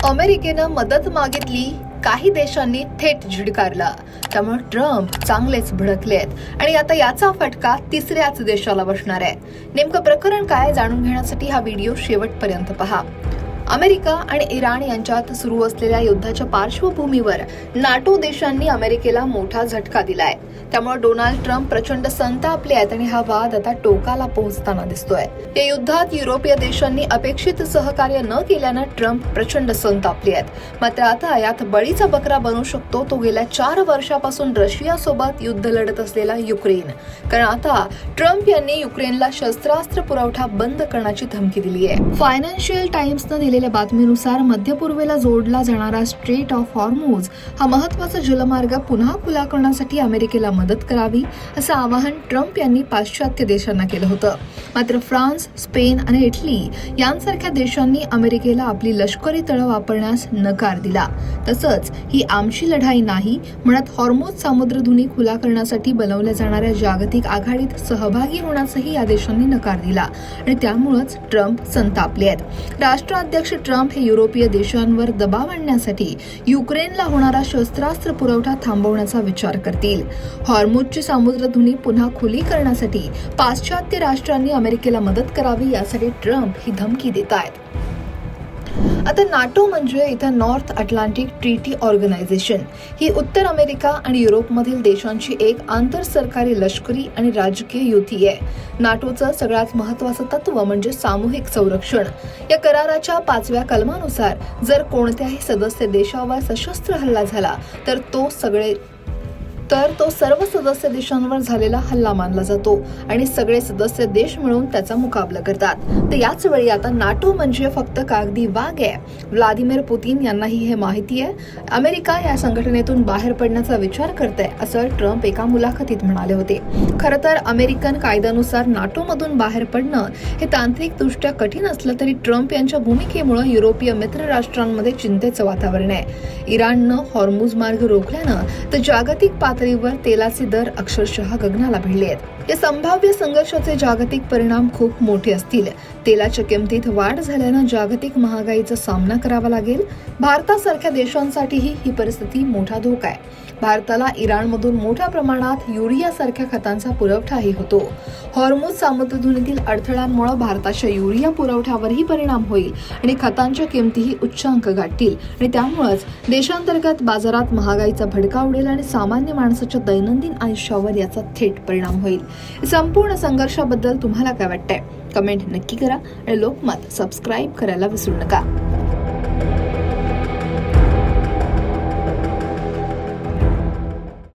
अमेरिकेनं मदत मागितली, काही देशांनी थेट झिडकारला. त्यामुळे ट्रम्प चांगलेच भडकले आहेत आणि आता याचा फटका तिसऱ्याच देशाला बसणार आहे. नेमकं प्रकरण काय जाणून घेण्यासाठी हा व्हिडिओ शेवटपर्यंत पहा. अमेरिका आणि इराण यांच्यात सुरू असलेल्या युद्धाच्या पार्श्वभूमीवर नाटो देशांनी अमेरिकेला मोठा झटका दिलाय. त्यामुळे डोनाल्ड ट्रम्प प्रचंड संतापले आहेत आणि हा वाद आता टोकाला पोहोचताना दिसतोय. या युद्धात युरोपीय देशांनी अपेक्षित सहकार्य न केल्यानं ट्रम्प प्रचंड संतापले आहेत. मात्र आता यात बळीचा बकरा बनू शकतो तो गेल्या 4 वर्षापासून रशियासोबत युद्ध लढत असलेला युक्रेन. कारण आता ट्रम्प यांनी युक्रेनला शस्त्रास्त्र पुरवठा बंद करण्याची धमकी दिली आहे. फायनान्शियल टाइम्सनं दिलेल्या बातमीनुसार मध्य पूर्वेला जोडला जाणारा स्ट्रेट ऑफ हॉर्मुझ हा महत्वाचा जलमार्ग पुन्हा खुला करण्यासाठी अमेरिकेला मदत करावी असं आवाहन ट्रम्प यांनी पाश्चात्य देशांना केलं होतं. मात्र फ्रान्स, स्पेन आणि इटली यांसारख्या देशांनी अमेरिकेला आपली लष्करी तळं वापरण्यास नकार दिला. तसंच ही आमची लढाई नाही म्हणत हॉर्मुझ सामुद्रधुनी खुला करण्यासाठी बनवल्या जाणाऱ्या जागतिक आघाडीत सहभागी होण्यासही या देशांनी नकार दिला आणि त्यामुळेच ट्रम्प संतापले आहेत. राष्ट्राध्यक्ष ट्रम्प हे युरोपीय देशांवर दबाव आणण्यासाठी युक्रेनला होणारा शस्त्रास्त्र पुरवठा थांबवण्याचा विचार करतील. हॉर्मुझची सामुद्रधुनी पुन्हा खुली करण्यासाठी पाश्चात्य राष्ट्रांनी अमेरिकेला मदत करावी यासाठी ट्रम्प ही धमकी देत आहेत. आता नाटो म्हणजे इथं नॉर्थ अटलांटिक ट्रीटी ऑर्गनायझेशन ही उत्तर अमेरिका आणि युरोपमधील देशांची एक आंतरसरकारी लष्करी आणि राजकीय युती आहे. नाटोचं सगळ्यात महत्वाचं तत्व म्हणजे सामूहिक संरक्षण. या कराराच्या 5व्या कलमानुसार जर कोणत्याही सदस्य देशावर सशस्त्र हल्ला झाला तर तो सर्व सदस्य देशांवर झालेला हल्ला मानला जातो आणि सगळे सदस्य देश मिळून त्याचा मुकाबला करतात. तर याच वेळी आता नाटो म्हणजे फक्त कागदी वाघ आहे. व्लादिमीर पुतीन यांनाही हे माहिती आहे. अमेरिका या संघटनेतून बाहेर पडण्याचा विचार करते असं ट्रम्प एका मुलाखतीत म्हणाले होते. खरं तर अमेरिकन कायद्यानुसार नाटोमधून बाहेर पडणं हे तांत्रिकदृष्ट्या कठीण असलं तरी ट्रम्प यांच्या भूमिकेमुळे युरोपीय मित्र राष्ट्रांमध्ये चिंतेचं वातावरण आहे. इराणनं हॉर्मुझ मार्ग रोखल्यानं तर जागतिक पातळीवर तेलाचे दर अक्षरशः गगनाला भिडले आहेत. या संभाव्य संघर्षाचे जागतिक परिणाम खूप मोठे असतील. तेलाच्या किमतीत वाढ झाल्यानं जागतिक महागाईचा सामना करावा लागेल. भारतासारख्या देशांसाठीही ही परिस्थिती मोठा धोका आहे. भारताला इराणमधून मोठ्या प्रमाणात युरियासारख्या खतांचा पुरवठाही होतो. हॉर्मुझ सामुद्रधुनीतील अडथळ्यांमुळे भारताच्या युरिया पुरवठ्यावरही परिणाम होईल आणि खतांच्या किमतीही उच्चांक गाठतील आणि त्यामुळेच देशांतर्गत बाजारात महागाईचा भडका उडेल आणि सामान्य माणसाच्या दैनंदिन आयुष्यावर याचा थेट परिणाम होईल. संपूर्ण संघर्षाबद्दल तुम्हाला काय वाटतंय? कमेंट नक्की करा आणि लोकमत सबस्क्राईब करायला विसरू नका.